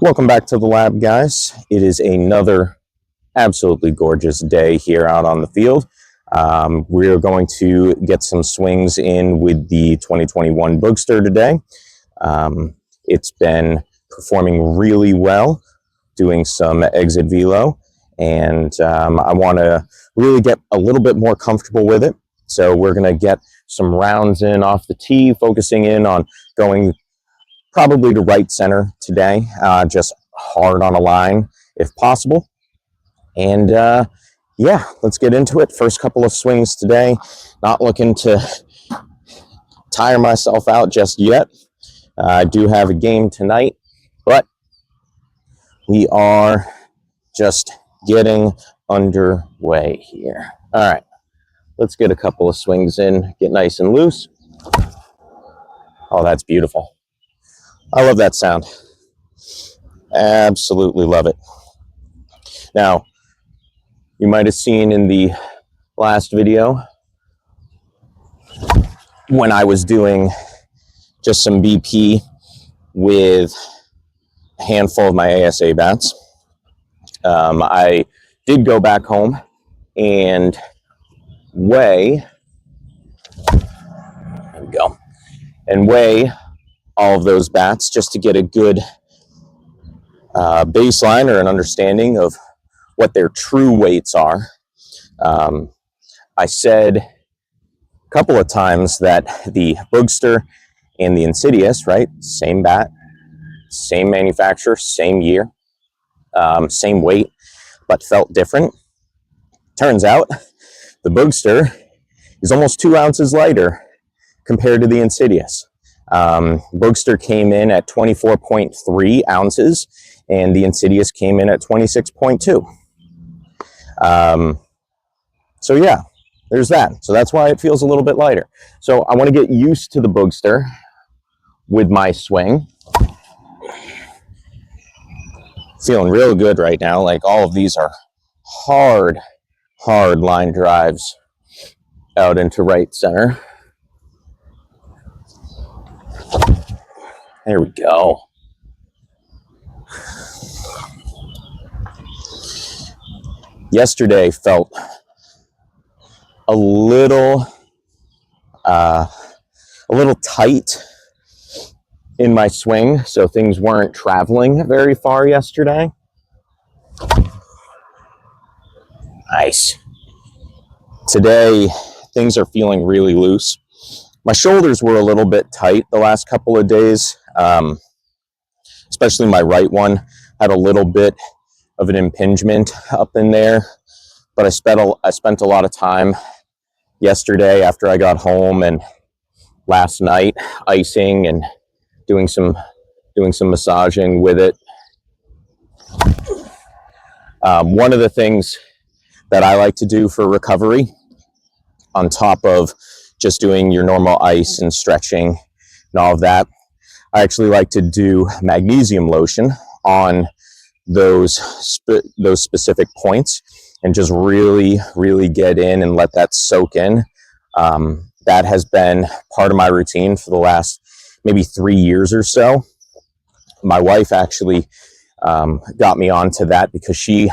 Welcome back to the lab, guys. It is another absolutely gorgeous day here out on the field. We're going to get some swings in with the 2021 Boogster today. It's been performing really well, doing some exit velo, and I want to really get a little bit more comfortable with it. So we're going to get some rounds in off the tee, focusing in on going probably to right center today, just hard on a line if possible. And yeah, let's get into it. First couple of swings today. Not looking to tire myself out just yet. I do have a game tonight, but we are just getting underway here. All right, let's get a couple of swings in, get nice and loose. Oh, that's beautiful. I love that sound. Absolutely love it. Now, you might have seen in the last video when I was doing just some BP with a handful of my ASA bats. I did go back home and weigh, there we go, and weigh all of those bats just to get a good baseline or an understanding of what their true weights are. I said a couple of times that the Boogster and the Insidious, right, same bat, same manufacturer, same year, same weight, but felt different. Turns out the Boogster is almost 2 ounces lighter compared to the Insidious. Boogster came in at 24.3 ounces and the Insidious came in at 26.2. So yeah, there's that. So that's why it feels a little bit lighter. So I want to get used to the Boogster with my swing. Feeling real good right now. Like all of these are hard line drives out into right center. There we go. Yesterday felt a little tight in my swing, so things weren't traveling very far yesterday. Nice. Today, things are feeling really loose. My shoulders were a little bit tight the last couple of days, especially my right one had a little bit of an impingement up in there, but I spent a lot of time yesterday after I got home and last night icing and doing some massaging with it. One of the things that I like to do for recovery, on top of just doing your normal ice and stretching and all of that, I actually like to do magnesium lotion on those specific points and just really get in and let that soak in. That has been part of my routine for the last maybe 3 years or so. My wife actually got me onto that because she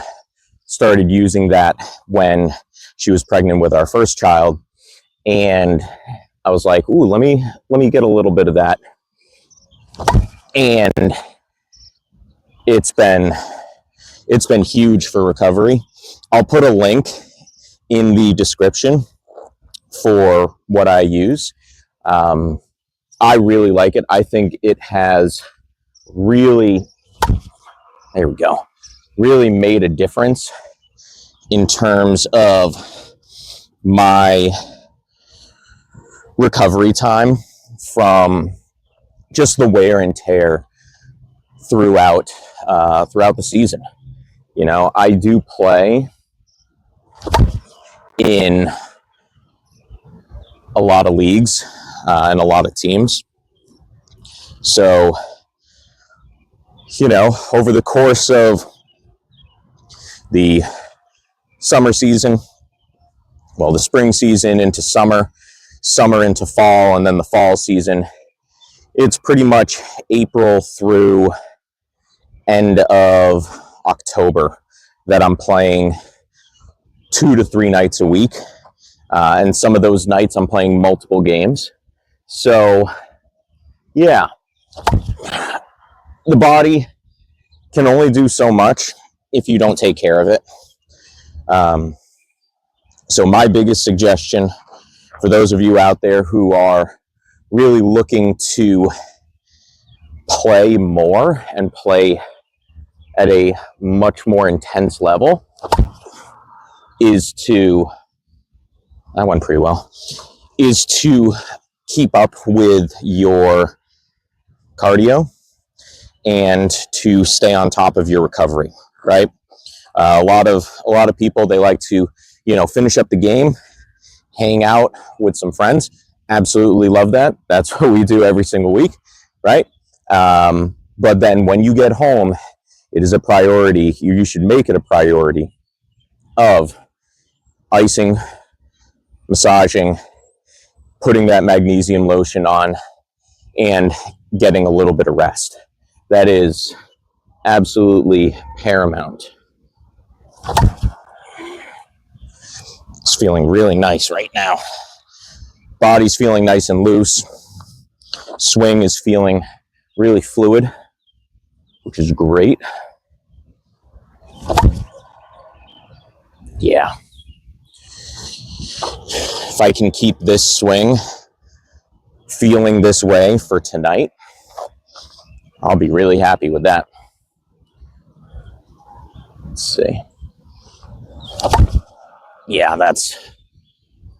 started using that when she was pregnant with our first child, and I was like, ooh, let me get a little bit of that. And it's been huge for recovery. I'll put a link in the description for what I use. I really like it. I think it has really, there we go, really made a difference in terms of my recovery time from just the wear and tear throughout the season. You know, I do play in a lot of leagues and a lot of teams. So, you know, over the course of the summer season, well, the spring season into summer into fall, and then the fall season, it's pretty much April through end of October that I'm playing 2 to 3 nights a week. And some of those nights I'm playing multiple games. So yeah, the body can only do so much if you don't take care of it. So my biggest suggestion for those of you out there who are really looking to play more and play at a much more intense level is to, that went pretty well, is to keep up with your cardio and to stay on top of your recovery, right? A lot of people, they like to, finish up the game, hang out with some friends. Absolutely love that. That's what we do every single week, right? But then when you get home, it is a priority. You should make it a priority of icing, massaging, putting that magnesium lotion on, and getting a little bit of rest. That is absolutely paramount. It's feeling really nice right now. Body's feeling nice and loose. Swing is feeling really fluid, which is great. Yeah. If I can keep this swing feeling this way for tonight, I'll be really happy with that. Let's see. Yeah, that's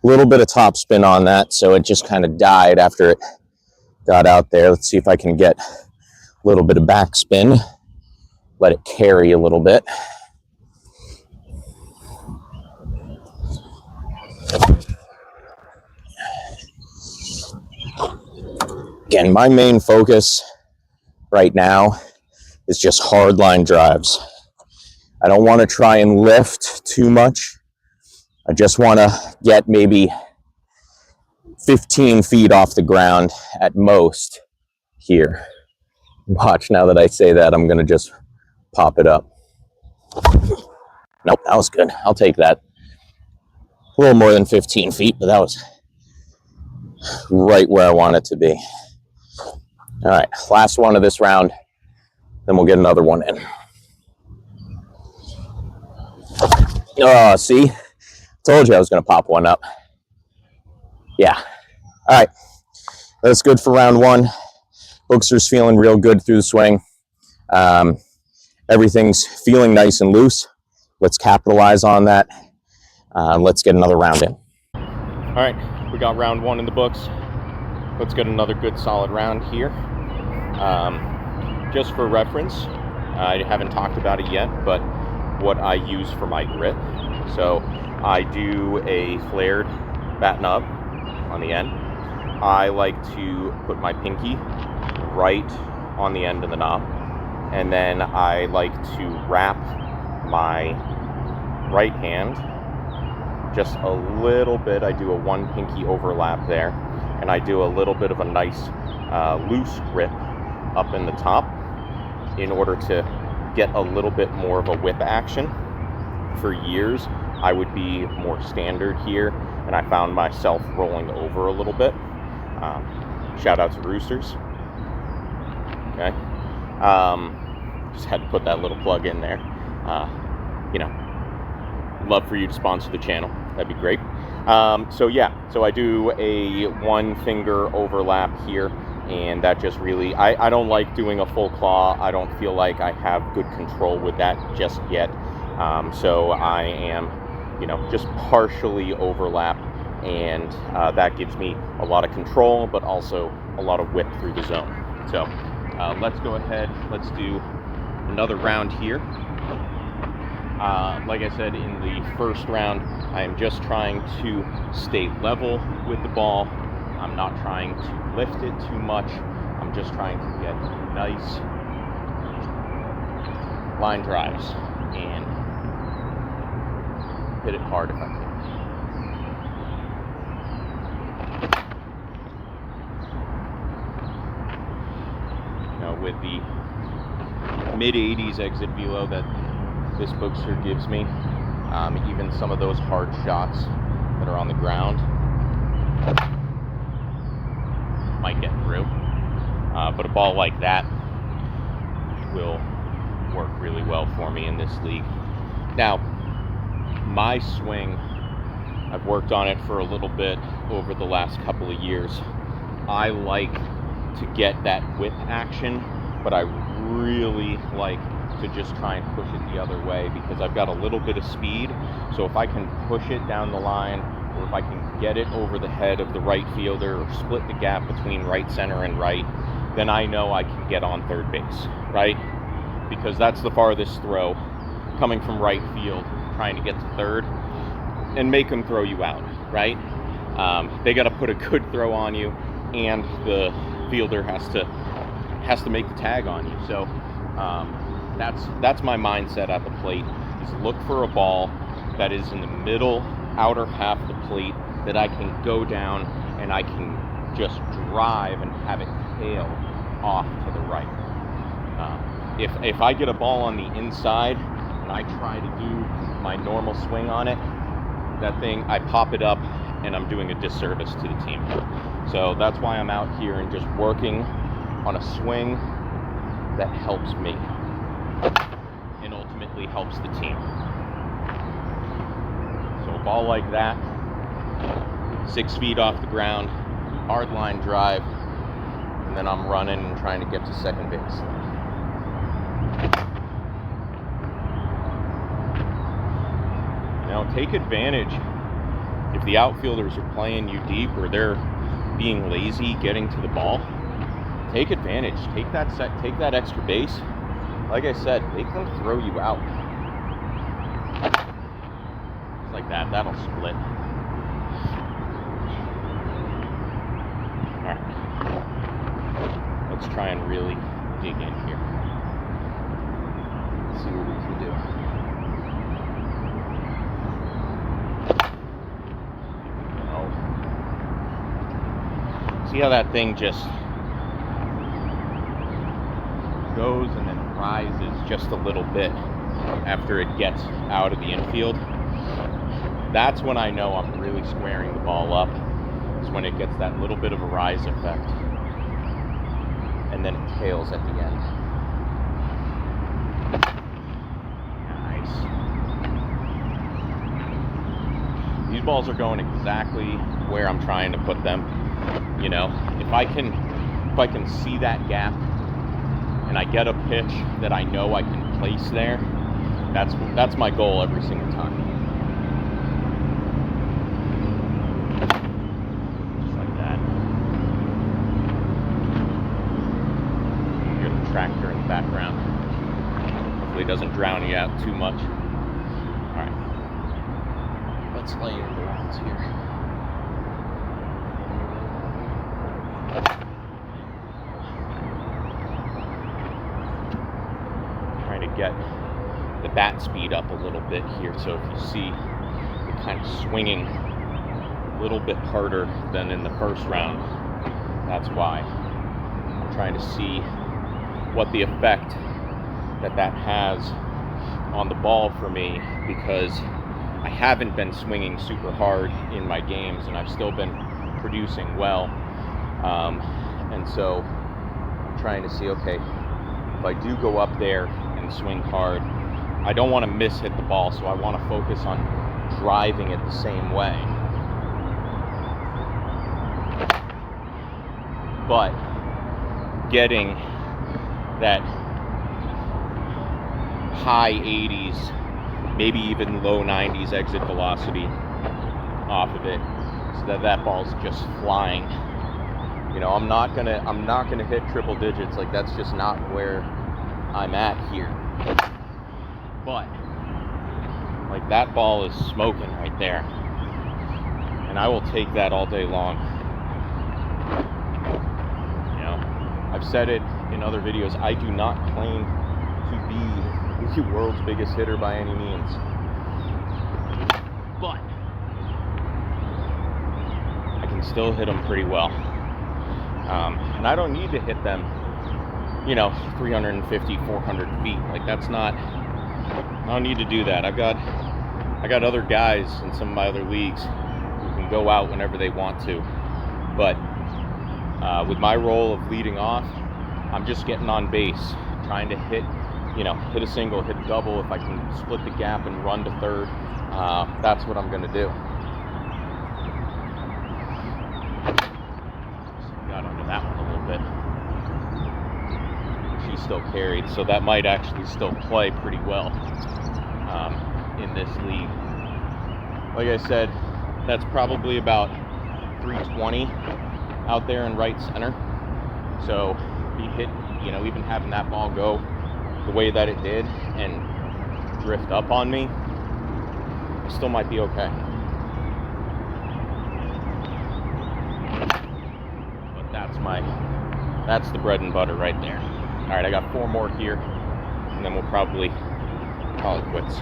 a little bit of top spin on that, so it just kind of died after it got out there. Let's see if I can get a little bit of back spin, let it carry a little bit. Again, my main focus right now is just hard line drives. I don't want to try and lift too much. I just want to get maybe 15 feet off the ground at most here. Watch, now that I say that, I'm going to just pop it up. Nope, that was good. I'll take that. A little more than 15 feet, but that was right where I want it to be. All right, last one of this round, then we'll get another one in. Oh, see? Told you I was going to pop one up. Yeah. All right, that's good for round one. Boogster's feeling real good through the swing. Everything's feeling nice and loose. Let's capitalize on that. Let's get another round in. All right, we got round one in the books. Let's get another good solid round here. Just for reference, I haven't talked about it yet, but what I use for my grip. So I do a flared bat nub on the end. I like to put my pinky right on the end of the knob, and then I like to wrap my right hand just a little bit. I do a one pinky overlap there, and I do a little bit of a nice loose grip up in the top in order to get a little bit more of a whip action. For years, I would be more standard here, and I found myself rolling over a little bit. Shout out to Roosters. Okay. Just had to put that little plug in there. Love for you to sponsor the channel. That'd be great. So I do a one finger overlap here, and that just really, I don't like doing a full claw. I don't feel like I have good control with that just yet. So I am, just partially overlap, and that gives me a lot of control, but also a lot of whip through the zone. So let's go ahead, let's do another round here. Like I said in the first round, I am just trying to stay level with the ball. I'm not trying to lift it too much. I'm just trying to get nice line drives and hit it hard if I can. Now with the mid-80s exit velo that this Boogster gives me. Even some of those hard shots that are on the ground might get through. But a ball like that will work really well for me in this league. Now, my swing, I've worked on it for a little bit over the last couple of years. I like to get that whip action, but I really like to just try and push it the other way because I've got a little bit of speed. So if I can push it down the line, or if I can get it over the head of the right fielder or split the gap between right, center, and right, then I know I can get on third base, right? Because that's the farthest throw, coming from right field, trying to get to third, and make them throw you out, right? They got to put a good throw on you, and the fielder has to make the tag on you. So that's my mindset at the plate, is look for a ball that is in the middle outer half of the plate that I can go down and I can just drive and have it tail off to the right. If I get a ball on the inside and I try to do my normal swing on it, that thing, I pop it up and I'm doing a disservice to the team. So that's why I'm out here and just working on a swing that helps me and ultimately helps the team. So a ball like that, 6 feet off the ground, hard line drive, and then I'm running and trying to get to second base. Now take advantage if the outfielders are playing you deep or they're being lazy getting to the ball. Take advantage. Take that extra base. Like I said, make them throw you out. Just like that. That'll split. All right. Let's try and really dig in here. Let's see what we can do. See how that thing just goes and then rises just a little bit after it gets out of the infield? That's when I know I'm really squaring the ball up. It's when it gets that little bit of a rise effect. And then it tails at the end. Nice. These balls are going exactly where I'm trying to put them. You know, if I can see that gap and I get a pitch that I know I can place there, that's my goal every single time. Just like that. You hear the tractor in the background. Hopefully it doesn't drown you out too much. All right, let's lay in the lines here. Trying to get the bat speed up a little bit here, so if you see it kind of swinging a little bit harder than in the first round, that's why. I'm trying to see what the effect that has on the ball for me, because I haven't been swinging super hard in my games and I've still been producing well. And so I'm trying to see, okay, if I do go up there and swing hard, I don't want to hit the ball, so I want to focus on driving it the same way. But getting that high 80s, maybe even low 90s exit velocity off of it, so that ball's just flying. You know, I'm not gonna hit triple digits. Like, that's just not where I'm at here. But like, that ball is smoking right there, and I will take that all day long. You know, I've said it in other videos, I do not claim to be the world's biggest hitter by any means, but I can still hit them pretty well. And I don't need to hit them, you know, 350, 400 feet. Like, that's not, I don't need to do that. I got other guys in some of my other leagues who can go out whenever they want to. But with my role of leading off, I'm just getting on base, trying to hit, you know, hit a single, hit a double. If I can split the gap and run to third, that's what I'm going to do. Got under that one a little bit. She still carried, so that might actually still play pretty well in this league. Like I said, that's probably about 320 out there in right center. So if he hit, you know, even having that ball go the way that it did and drift up on me, I still might be okay. But that's the bread and butter right there. All right, I got 4 more here, and then we'll probably call it quits.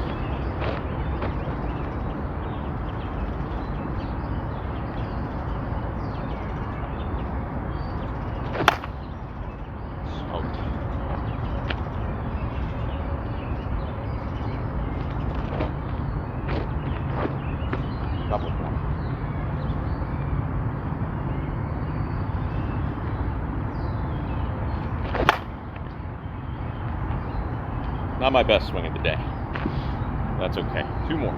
Couple more. Not my best swing of the day. That's okay. 2 more.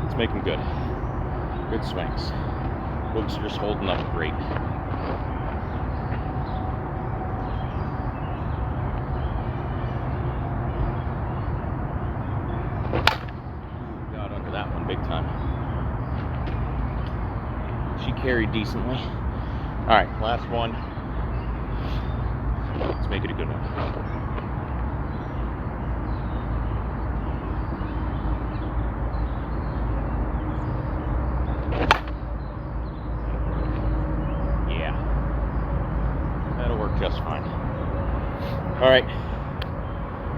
Let's make them good. Good swings. Boogster's holding up great. Got under that one big time. She carried decently. All right, last one. Let's make it a good one. Yeah, that'll work just fine. All right,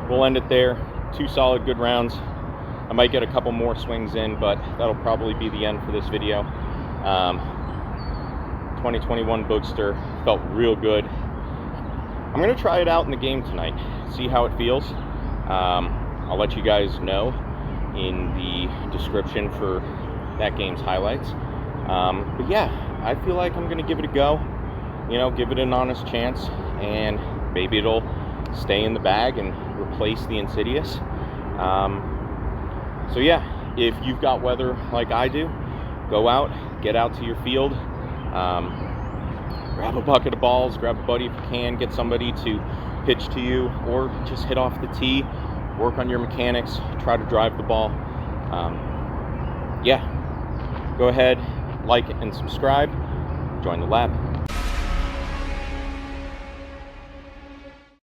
we'll end it there. 2 solid good rounds. I might get a couple more swings in, but that'll probably be the end for this video. 2021 Boogster felt real good. I'm gonna try it out in the game tonight, see how it feels. I'll let you guys know in the description for that game's highlights. But yeah, I feel like I'm gonna give it a go, you know, give it an honest chance, and maybe it'll stay in the bag and replace the Insidious. So yeah, if you've got weather like I do, go out, get out to your field, grab a bucket of balls, grab a buddy if you can, get somebody to pitch to you, or just hit off the tee, work on your mechanics, try to drive the ball. Yeah, go ahead, like and subscribe, join the lab.